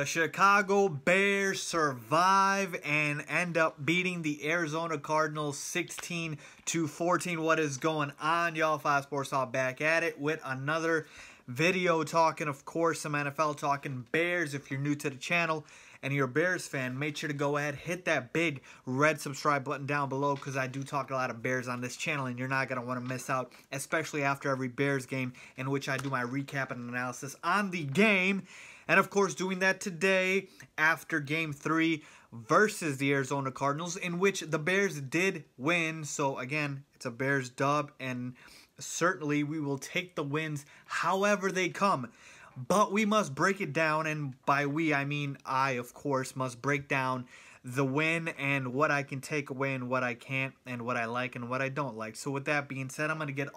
The Chicago Bears survive and end up beating the Arizona Cardinals 16-14. What is going on, y'all? 5 Sports Talk back at it with another video talking, of course, some NFL talking Bears. If you're new to the channel and you're a Bears fan, make sure to go ahead, hit that big red subscribe button down below because I do talk a lot of Bears on this channel and you're not going to want to miss out, especially after every Bears game in which I do my recap and analysis on the game. And, of course, doing that today after Game 3 versus the Arizona Cardinals, in which the Bears did win. So, again, it's a Bears dub, and certainly we will take the wins however they come. But we must break it down, and by we, I mean I, of course, must break down the win and what I can take away and what I can't, and what I like and what I don't like. So, with that being said, I'm going to get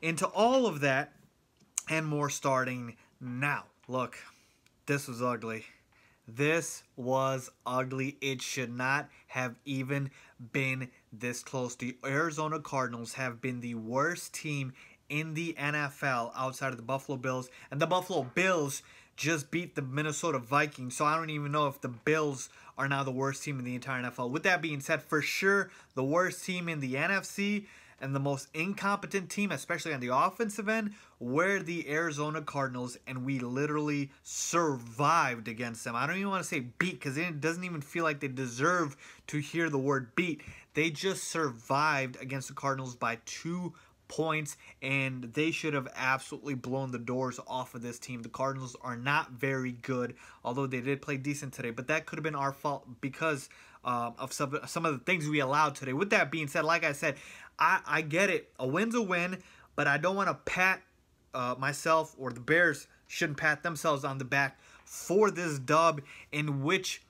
into all of that and more starting now. Look. This was ugly. This was ugly. It should not have even been this close. The Arizona Cardinals have been the worst team in the NFL outside of the Buffalo Bills. And the Buffalo Bills just beat the Minnesota Vikings. So I don't even know if the Bills are now the worst team in the entire NFL. With that being said, for sure, the worst team in the NFC and the most incompetent team, especially on the offensive end, were the Arizona Cardinals, and we literally survived against them. I don't even want to say beat because it doesn't even feel like they deserve to hear the word beat. They just survived against the Cardinals by 2 points, and they should have absolutely blown the doors off of this team. The Cardinals are not very good, although they did play decent today, but that could have been our fault because of some of the things we allowed today. With that being said, like I said, I get it. A win's a win, but I don't want to pat myself, or the Bears shouldn't pat themselves on the back for this dub in which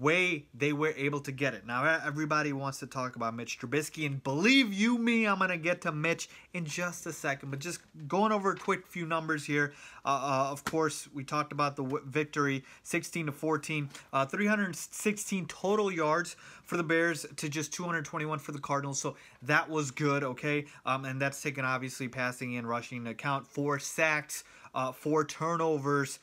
way they were able to get it. Now, everybody wants to talk about Mitch Trubisky, and believe you me, I'm going to get to Mitch in just a second, but just going over a quick few numbers here. Of course, we talked about the victory, 16-14, 316 total yards for the Bears to just 221 for the Cardinals, so that was good, okay? And that's taken, obviously, passing and rushing into account. 4 sacks, 4 turnovers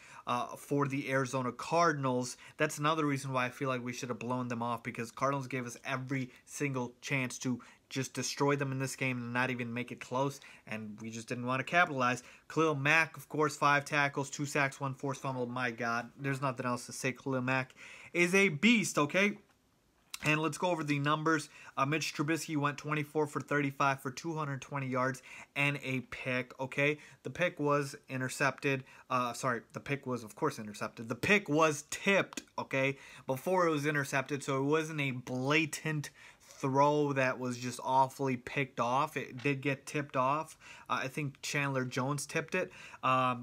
for the Arizona Cardinals. That's another reason why I feel like we should have blown them off, because Cardinals gave us every single chance to just destroy them in this game and not even make it close, and we just didn't want to capitalize. Khalil Mack, of course, 5 tackles, 2 sacks, 1 forced fumble. My God, there's nothing else to say. Khalil Mack is a beast, okay? And let's go over the numbers. Mitch Trubisky went 24 for 35 for 220 yards and a pick, okay? The pick was intercepted. The pick was, of course, intercepted. The pick was tipped, okay, before it was intercepted, so it wasn't a blatant throw that was just awfully picked off. It did get tipped off. I think Chandler Jones tipped it.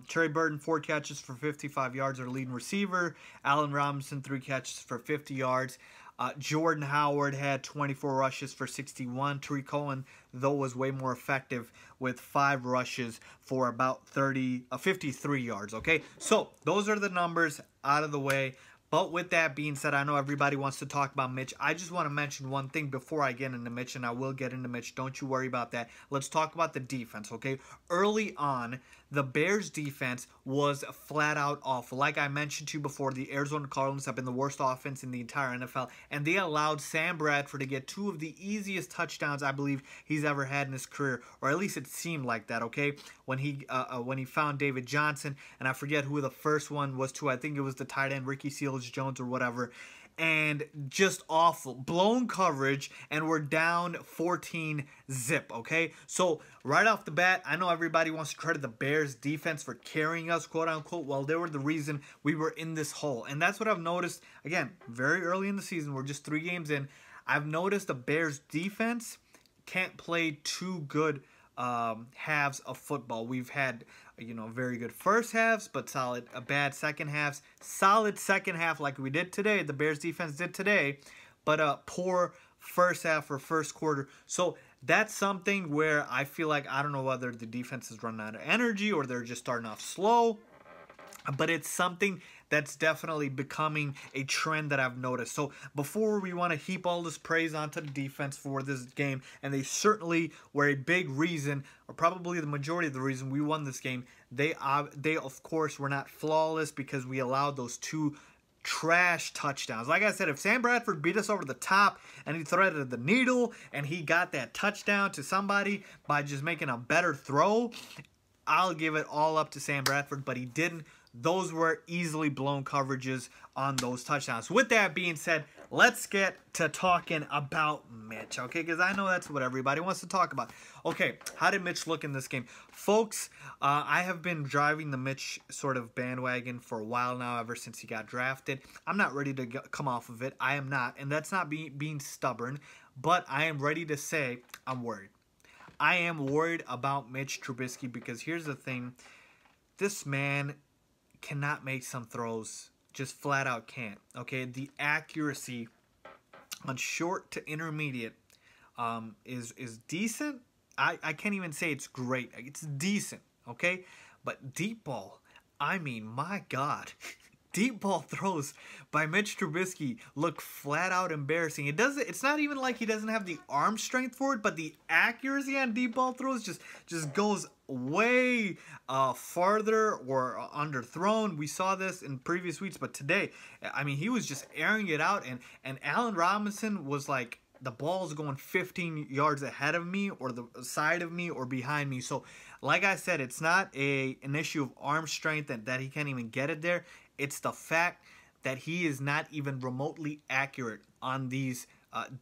Trey Burton, 4 catches for 55 yards, our leading receiver. Allen Robinson, 3 catches for 50 yards. Jordan Howard had 24 rushes for 61. Tariq Cohen, though, was way more effective with 5 rushes for about 53 yards, okay? So, those are the numbers out of the way. But with that being said, I know everybody wants to talk about Mitch. I just want to mention one thing before I get into Mitch, and I will get into Mitch. Don't you worry about that. Let's talk about the defense, okay? Early on, the Bears' defense was flat out awful. Like I mentioned to you before, the Arizona Cardinals have been the worst offense in the entire NFL, and they allowed Sam Bradford to get 2 of the easiest touchdowns I believe he's ever had in his career, or at least it seemed like that, okay? When he found David Johnson, and I forget who the first one was to. I think it was the tight end Ricky Seals-Jones or whatever. And just awful. Blown coverage, and we're down 14-zip, okay? So, right off the bat, I know everybody wants to credit the Bears' defense for carrying us, quote-unquote. Well, they were the reason we were in this hole. And that's what I've noticed, again, very early in the season. We're just 3 games in. I've noticed the Bears' defense can't play 2 good halves of football. We've had, very good first halves, but bad second halves. Solid second half like we did today. The Bears defense did today, but poor first half or first quarter. So that's something where I feel like, I don't know whether the defense is running out of energy or they're just starting off slow, but it's something that's definitely becoming a trend that I've noticed. So before we want to heap all this praise onto the defense for this game, and they certainly were a big reason, or probably the majority of the reason we won this game, they of course were not flawless because we allowed those two trash touchdowns. Like I said, if Sam Bradford beat us over the top and he threaded the needle and he got that touchdown to somebody by just making a better throw, I'll give it all up to Sam Bradford, but he didn't. Those were easily blown coverages on those touchdowns. With that being said, let's get to talking about Mitch, okay? Because I know that's what everybody wants to talk about. Okay, how did Mitch look in this game? Folks, I have been driving the Mitch sort of bandwagon for a while now, ever since he got drafted. I'm not ready to come off of it. I am not, and that's not being stubborn, but I am ready to say I'm worried. I am worried about Mitch Trubisky because here's the thing. This man cannot make some throws. Just flat out can't. Okay, the accuracy on short to intermediate is decent. I can't even say it's great. It's decent. Okay, but deep ball, I mean, my God. Deep ball throws by Mitch Trubisky look flat out embarrassing. It's not even like he doesn't have the arm strength for it, but the accuracy on deep ball throws just goes way farther or underthrown. We saw this in previous weeks, but today, I mean, he was just airing it out, and Allen Robinson was like, the ball's going 15 yards ahead of me or the side of me or behind me. So, like I said, it's not an issue of arm strength and that he can't even get it there. It's the fact that he is not even remotely accurate on these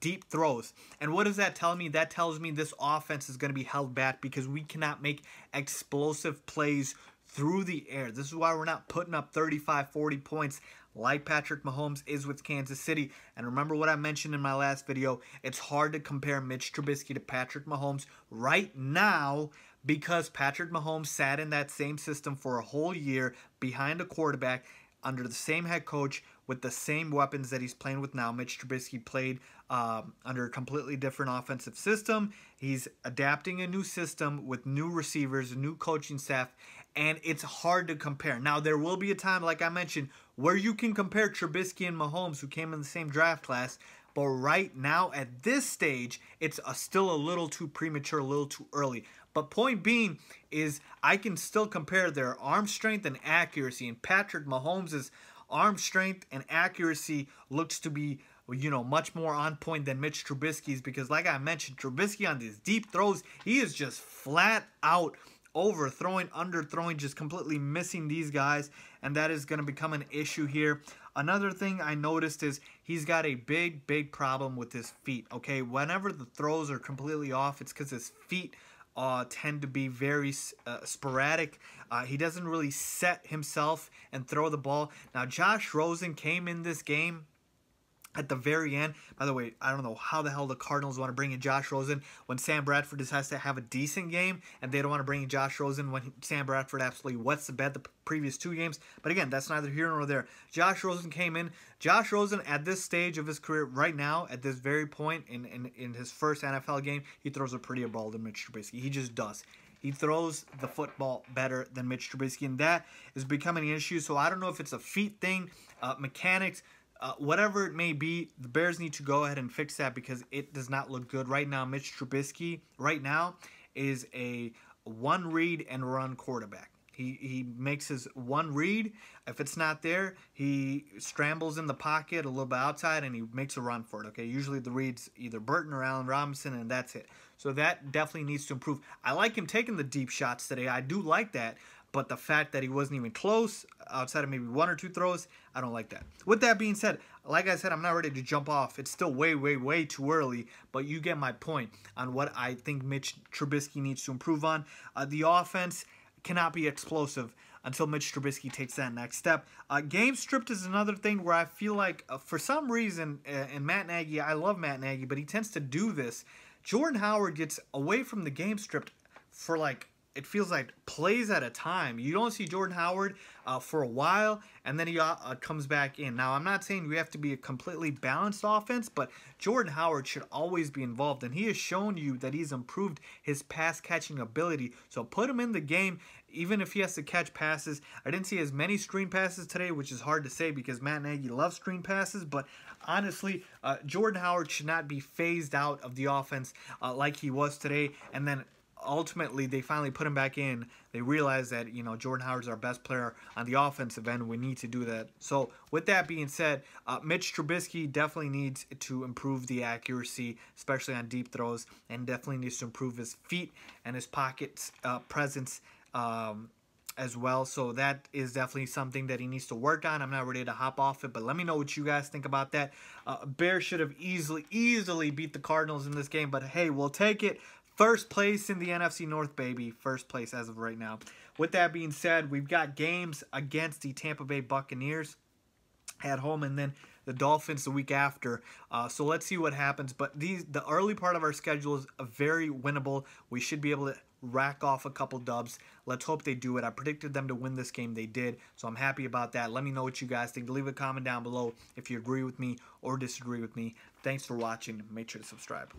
deep throws. And what does that tell me? That tells me this offense is going to be held back because we cannot make explosive plays through the air. This is why we're not putting up 35, 40 points like Patrick Mahomes is with Kansas City. And remember what I mentioned in my last video, it's hard to compare Mitch Trubisky to Patrick Mahomes right now because Patrick Mahomes sat in that same system for a whole year behind a quarterback under the same head coach with the same weapons that he's playing with now. Mitch Trubisky played under a completely different offensive system. He's adapting a new system with new receivers, a new coaching staff, and it's hard to compare. Now, there will be a time, like I mentioned, where you can compare Trubisky and Mahomes, who came in the same draft class, but right now, at this stage, it's still a little too premature, a little too early. But point being is I can still compare their arm strength and accuracy. And Patrick Mahomes' arm strength and accuracy looks to be, you know, much more on point than Mitch Trubisky's because, like I mentioned, Trubisky on these deep throws, he is just flat out overthrowing, underthrowing, just completely missing these guys, and that is going to become an issue here. Another thing I noticed is he's got a big problem with his feet, okay? Whenever the throws are completely off, it's because his feet tend to be very sporadic. He doesn't really set himself and throw the ball. Now, Josh Rosen came in this game at the very end. By the way, I don't know how the hell the Cardinals want to bring in Josh Rosen when Sam Bradford just has to have a decent game, and they don't want to bring in Josh Rosen when Sam Bradford absolutely wets the bed the previous two games. But again, that's neither here nor there. Josh Rosen came in. Josh Rosen, at this stage of his career right now, at this very point in his first NFL game, he throws a prettier ball than Mitch Trubisky. He just does. He throws the football better than Mitch Trubisky, and that is becoming an issue. So I don't know if it's a feet thing, mechanics, whatever it may be. The Bears need to go ahead and fix that because it does not look good right now. Mitch Trubisky right now is a one read and run quarterback. He makes his one read. If it's not there, he scrambles in the pocket a little bit outside and he makes a run for it. Okay, usually the read's either Burton or Allen Robinson, and that's it. So that definitely needs to improve. I like him taking the deep shots today. I do like that. But the fact that he wasn't even close, outside of maybe one or two throws, I don't like that. With that being said, like I said, I'm not ready to jump off. It's still way too early, but you get my point on what I think Mitch Trubisky needs to improve on. The offense cannot be explosive until Mitch Trubisky takes that next step. Game stripped is another thing where I feel like, for some reason, and Matt Nagy, I love Matt Nagy, but he tends to do this. Jordan Howard gets away from the game stripped for like, it feels like plays at a time. You don't see Jordan Howard for a while, and then he comes back in. Now, I'm not saying we have to be a completely balanced offense, but Jordan Howard should always be involved, and he has shown you that he's improved his pass-catching ability. So put him in the game, even if he has to catch passes. I didn't see as many screen passes today, which is hard to say because Matt Nagy loves screen passes, but honestly, Jordan Howard should not be phased out of the offense like he was today. And then ultimately they finally put him back in. They realized that, you know, Jordan Howard's our best player on the offensive end. We need to do that. So with that being said, Mitch Trubisky definitely needs to improve the accuracy, especially on deep throws, and definitely needs to improve his feet and his pocket presence as well. So that is definitely something that he needs to work on. I'm not ready to hop off it, but let me know what you guys think about that. Bears should have easily beat the Cardinals in this game, but hey, we'll take it. First place in the NFC North, baby. First place as of right now. With that being said, we've got games against the Tampa Bay Buccaneers at home, and then the Dolphins the week after. So let's see what happens. But the early part of our schedule is very winnable. We should be able to rack off a couple dubs. Let's hope they do it. I predicted them to win this game. They did. So I'm happy about that. Let me know what you guys think. Leave a comment down below if you agree with me or disagree with me. Thanks for watching. Make sure to subscribe.